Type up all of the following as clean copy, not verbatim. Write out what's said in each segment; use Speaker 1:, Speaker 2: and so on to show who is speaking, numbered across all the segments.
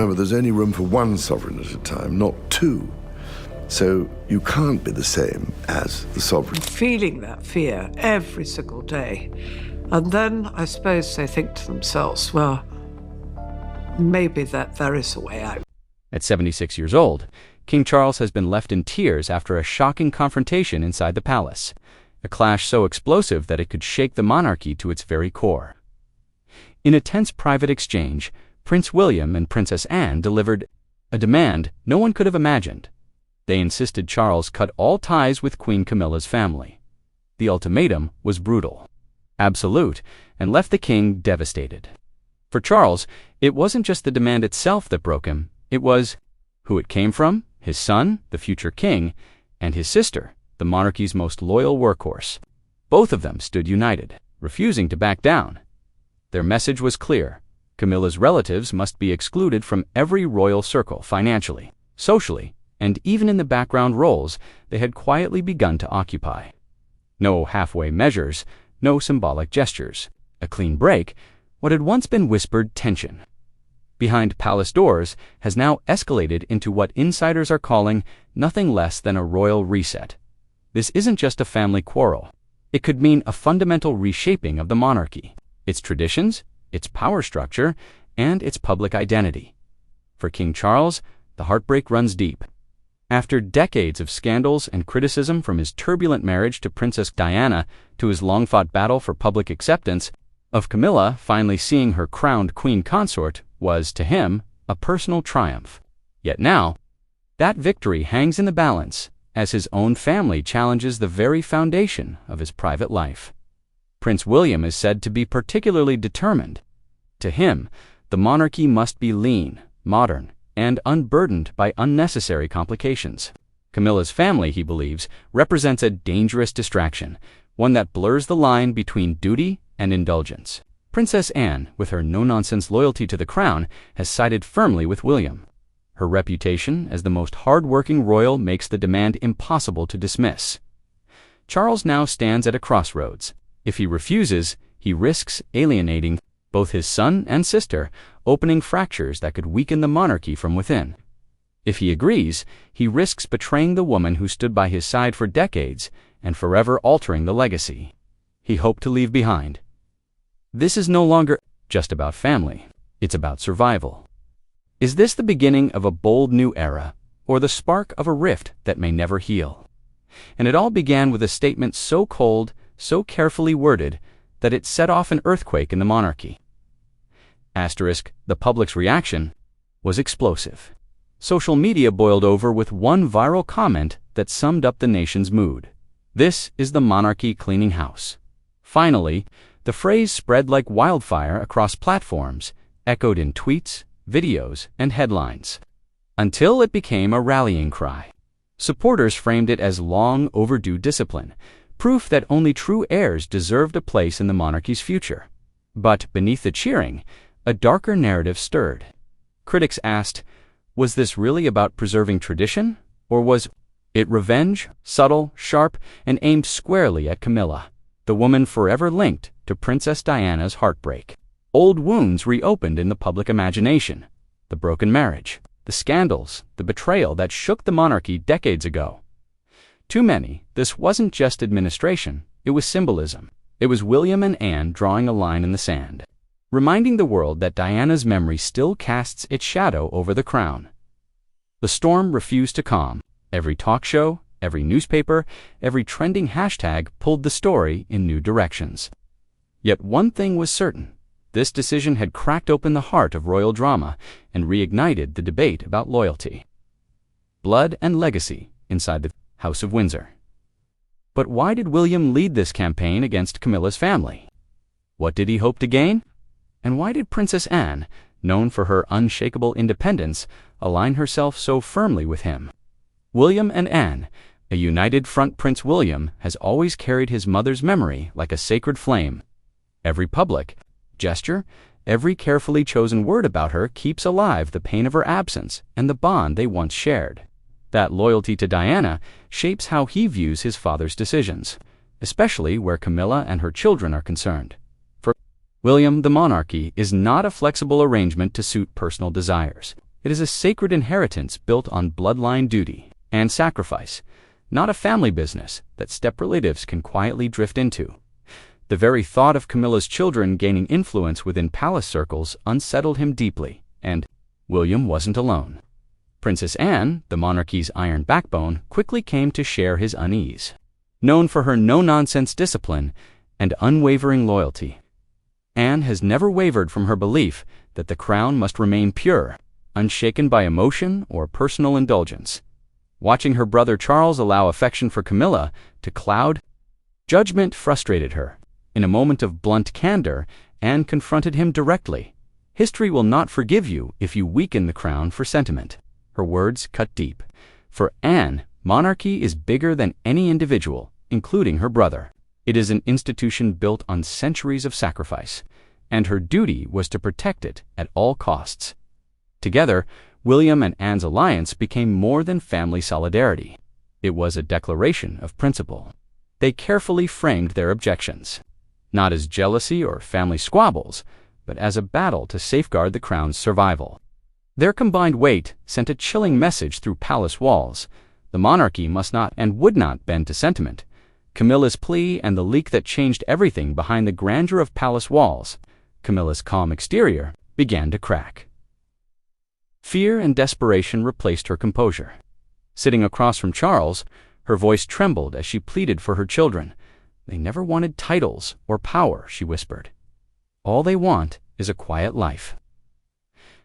Speaker 1: Remember, there's only room for one sovereign at a time, not two. So you can't be the same as the sovereign.
Speaker 2: Feeling that fear every single day. And then I suppose they think to themselves, well, maybe that there is a way out.
Speaker 3: At 76 years old, King Charles has been left in tears after a shocking confrontation inside the palace, a clash so explosive that it could shake the monarchy to its very core. In a tense private exchange, Prince William and Princess Anne delivered a demand no one could have imagined. They insisted Charles cut all ties with Queen Camilla's family. The ultimatum was brutal, absolute, and left the king devastated. For Charles, it wasn't just the demand itself that broke him, it was who it came from, his son, the future king, and his sister, the monarchy's most loyal workhorse. Both of them stood united, refusing to back down. Their message was clear. Camilla's relatives must be excluded from every royal circle financially, socially, and even in the background roles they had quietly begun to occupy. No halfway measures, no symbolic gestures. A clean break, what had once been whispered tension behind palace doors has now escalated into what insiders are calling nothing less than a royal reset. This isn't just a family quarrel. It could mean a fundamental reshaping of the monarchy, its traditions, its power structure, and its public identity. For King Charles, the heartbreak runs deep. After decades of scandals and criticism, from his turbulent marriage to Princess Diana to his long-fought battle for public acceptance of Camilla finally seeing her crowned queen consort, was, to him, a personal triumph. Yet now, that victory hangs in the balance as his own family challenges the very foundation of his private life. Prince William is said to be particularly determined. To him, the monarchy must be lean, modern, and unburdened by unnecessary complications. Camilla's family, he believes, represents a dangerous distraction, one that blurs the line between duty and indulgence. Princess Anne, with her no-nonsense loyalty to the crown, has sided firmly with William. Her reputation as the most hard-working royal makes the demand impossible to dismiss. Charles now stands at a crossroads. If he refuses, he risks alienating both his son and sister, opening fractures that could weaken the monarchy from within. If he agrees, he risks betraying the woman who stood by his side for decades and forever altering the legacy he hoped to leave behind. This is no longer just about family, it's about survival. Is this the beginning of a bold new era, or the spark of a rift that may never heal? And it all began with a statement so cold, so carefully worded, that it set off an earthquake in the monarchy. The public's reaction was explosive. Social media boiled over with one viral comment that summed up the nation's mood. "This is the monarchy cleaning house." Finally, the phrase spread like wildfire across platforms, echoed in tweets, videos, and headlines, until it became a rallying cry. Supporters framed it as long overdue discipline, proof that only true heirs deserved a place in the monarchy's future. But beneath the cheering, a darker narrative stirred. Critics asked, was this really about preserving tradition, or was it revenge, subtle, sharp, and aimed squarely at Camilla, the woman forever linked to Princess Diana's heartbreak? Old wounds reopened in the public imagination. The broken marriage, the scandals, the betrayal that shook the monarchy decades ago. To many, this wasn't just administration, it was symbolism. It was William and Anne drawing a line in the sand, reminding the world that Diana's memory still casts its shadow over the crown. The storm refused to calm. Every talk show, every newspaper, every trending hashtag pulled the story in new directions. Yet one thing was certain. This decision had cracked open the heart of royal drama and reignited the debate about loyalty, blood, and legacy inside the House of Windsor. But why did William lead this campaign against Camilla's family? What did he hope to gain? And why did Princess Anne, known for her unshakable independence, align herself so firmly with him? William and Anne, a united front. Prince William has always carried his mother's memory like a sacred flame. Every public gesture, every carefully chosen word about her keeps alive the pain of her absence and the bond they once shared. That loyalty to Diana shapes how he views his father's decisions, especially where Camilla and her children are concerned. For William, the monarchy is not a flexible arrangement to suit personal desires. It is a sacred inheritance built on bloodline duty and sacrifice, not a family business that step relatives can quietly drift into. The very thought of Camilla's children gaining influence within palace circles unsettled him deeply, and William wasn't alone. Princess Anne, the monarchy's iron backbone, quickly came to share his unease. Known for her no-nonsense discipline and unwavering loyalty, Anne has never wavered from her belief that the crown must remain pure, unshaken by emotion or personal indulgence. Watching her brother Charles allow affection for Camilla to cloud judgment frustrated her. In a moment of blunt candor, Anne confronted him directly. "History will not forgive you if you weaken the crown for sentiment." Her words cut deep. For Anne, monarchy is bigger than any individual, including her brother. It is an institution built on centuries of sacrifice, and her duty was to protect it at all costs. Together, William and Anne's alliance became more than family solidarity. It was a declaration of principle. They carefully framed their objections, not as jealousy or family squabbles, but as a battle to safeguard the crown's survival. Their combined weight sent a chilling message through palace walls. The monarchy must not and would not bend to sentiment. Camilla's plea and the leak that changed everything behind the grandeur of palace walls, Camilla's calm exterior, began to crack. Fear and desperation replaced her composure. Sitting across from Charles, her voice trembled as she pleaded for her children. "They never wanted titles or power," she whispered. "All they want is a quiet life.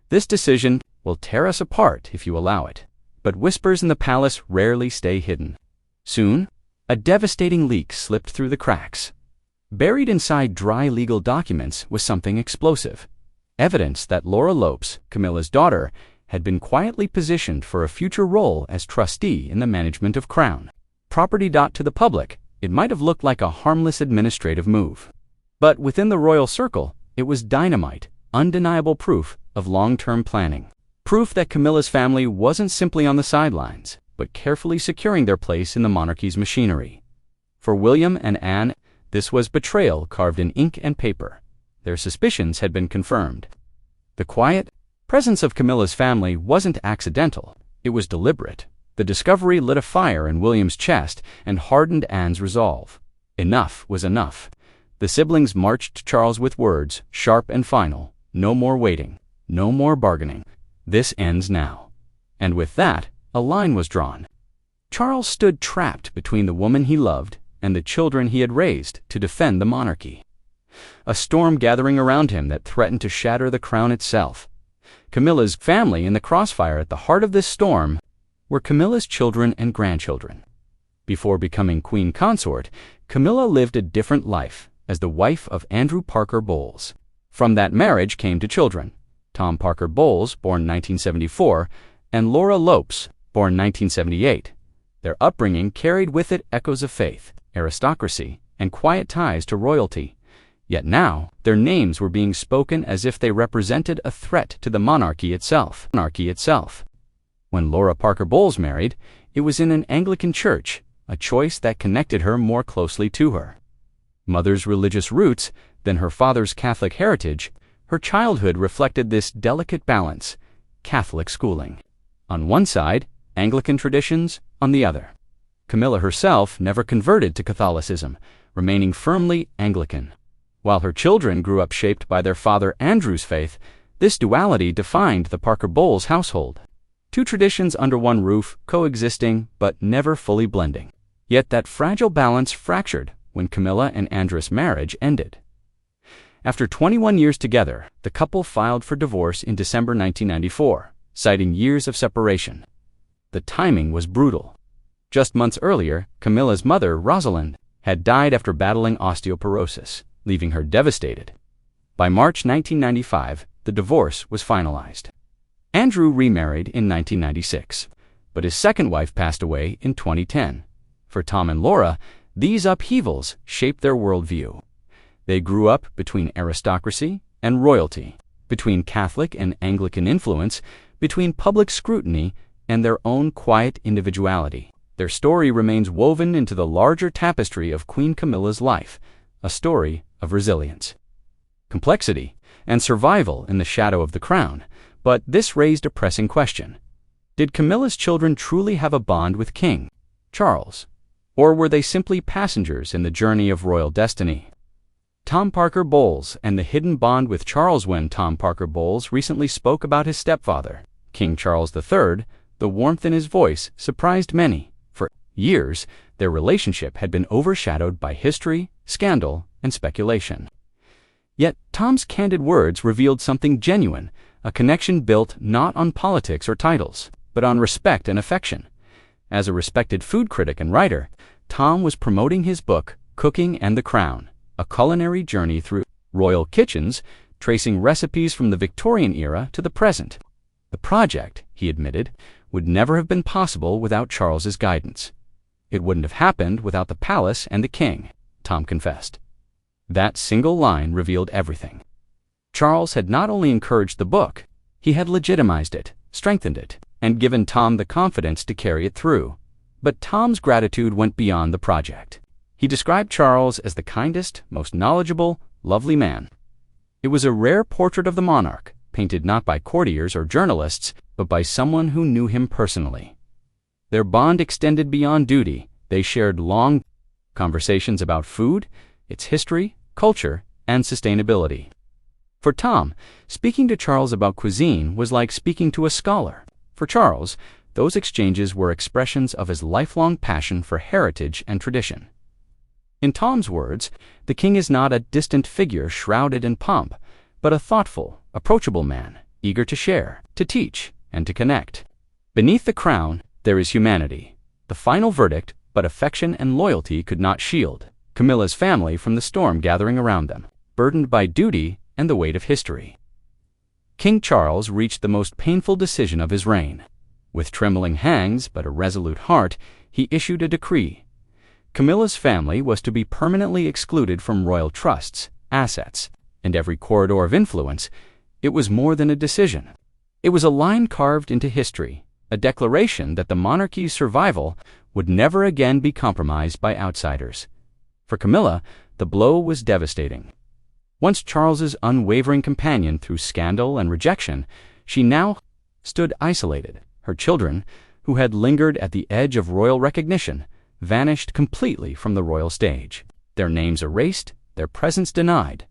Speaker 3: This decision will tear us apart if you allow it." But whispers in the palace rarely stay hidden. Soon, a devastating leak slipped through the cracks. Buried inside dry legal documents was something explosive. Evidence that Laura Lopes, Camilla's daughter, had been quietly positioned for a future role as trustee in the management of crown property. To the public, it might have looked like a harmless administrative move. But within the royal circle, it was dynamite, undeniable proof of long-term planning. Proof that Camilla's family wasn't simply on the sidelines, but carefully securing their place in the monarchy's machinery. For William and Anne, this was betrayal carved in ink and paper. Their suspicions had been confirmed. The quiet presence of Camilla's family wasn't accidental, it was deliberate. The discovery lit a fire in William's chest and hardened Anne's resolve. Enough was enough. The siblings marched to Charles with words, sharp and final: "No more waiting, no more bargaining. This ends now." And with that, a line was drawn. Charles stood trapped between the woman he loved and the children he had raised to defend the monarchy. A storm gathering around him that threatened to shatter the crown itself. Camilla's family in the crossfire. At the heart of this storm were Camilla's children and grandchildren. Before becoming queen consort, Camilla lived a different life as the wife of Andrew Parker Bowles. From that marriage came two children, Tom Parker Bowles, born 1974, and Laura Lopes, born 1978. Their upbringing carried with it echoes of faith, aristocracy, and quiet ties to royalty. Yet now, their names were being spoken as if they represented a threat to the monarchy itself. When Laura Parker Bowles married, it was in an Anglican church, a choice that connected her more closely to her mother's religious roots than her father's Catholic heritage. Her childhood reflected this delicate balance: Catholic schooling on one side, Anglican traditions on the other. Camilla herself never converted to Catholicism, remaining firmly Anglican. While her children grew up shaped by their father Andrew's faith, this duality defined the Parker Bowles household. Two traditions under one roof, coexisting but never fully blending. Yet that fragile balance fractured when Camilla and Andrew's marriage ended. After 21 years together, the couple filed for divorce in December 1994, citing years of separation. The timing was brutal. Just months earlier, Camilla's mother, Rosalind, had died after battling osteoporosis, leaving her devastated. By March 1995, the divorce was finalized. Andrew remarried in 1996, but his second wife passed away in 2010. For Tom and Laura, these upheavals shaped their worldview. They grew up between aristocracy and royalty, between Catholic and Anglican influence, between public scrutiny and their own quiet individuality. Their story remains woven into the larger tapestry of Queen Camilla's life, a story of resilience, complexity, and survival in the shadow of the crown, But this raised a pressing question. Did Camilla's children truly have a bond with King Charles? Or were they simply passengers in the journey of royal destiny? Tom Parker Bowles and the hidden bond with Charles. When Tom Parker Bowles recently spoke about his stepfather, King Charles III, the warmth in his voice surprised many. For years, their relationship had been overshadowed by history, scandal, and speculation. Yet Tom's candid words revealed something genuine, a connection built not on politics or titles, but on respect and affection. As a respected food critic and writer, Tom was promoting his book, Cooking and the Crown, a culinary journey through royal kitchens, tracing recipes from the Victorian era to the present. The project, he admitted, would never have been possible without Charles's guidance. It wouldn't have happened without the palace and the king, Tom confessed. That single line revealed everything. Charles had not only encouraged the book, he had legitimized it, strengthened it, and given Tom the confidence to carry it through. But Tom's gratitude went beyond the project. He described Charles as the kindest, most knowledgeable, lovely man. It was a rare portrait of the monarch, painted not by courtiers or journalists, but by someone who knew him personally. Their bond extended beyond duty. They shared long conversations about food, its history, culture, and sustainability. For Tom, speaking to Charles about cuisine was like speaking to a scholar. For Charles, those exchanges were expressions of his lifelong passion for heritage and tradition. In Tom's words, the king is not a distant figure shrouded in pomp, but a thoughtful, approachable man, eager to share, to teach, and to connect. Beneath the crown, there is humanity. The final verdict, but affection and loyalty could not shield Camilla's family from the storm gathering around them, burdened by duty and the weight of history. King Charles reached the most painful decision of his reign. With trembling hands but a resolute heart, he issued a decree. Camilla's family was to be permanently excluded from royal trusts, assets, and every corridor of influence. It was more than a decision. It was a line carved into history, a declaration that the monarchy's survival would never again be compromised by outsiders. For Camilla, the blow was devastating. Once Charles's unwavering companion through scandal and rejection, she now stood isolated. Her children, who had lingered at the edge of royal recognition, vanished completely from the royal stage, their names erased, their presence denied.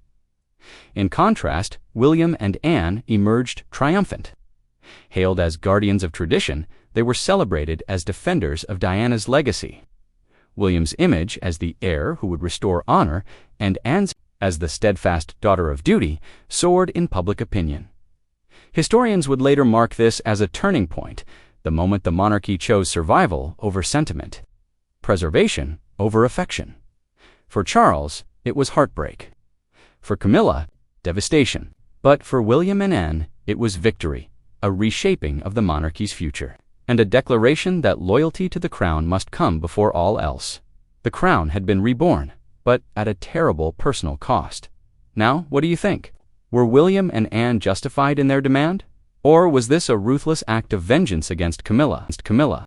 Speaker 3: In contrast, William and Anne emerged triumphant. Hailed as guardians of tradition, they were celebrated as defenders of Diana's legacy. William's image as the heir who would restore honor, and Anne's as the steadfast daughter of duty, soared in public opinion. Historians would later mark this as a turning point, the moment the monarchy chose survival over sentiment, preservation over affection. For Charles, it was heartbreak. For Camilla, devastation. But for William and Anne, it was victory, a reshaping of the monarchy's future, and a declaration that loyalty to the crown must come before all else. The crown had been reborn, but at a terrible personal cost. Now, what do you think? Were William and Anne justified in their demand? Or was this a ruthless act of vengeance against Camilla?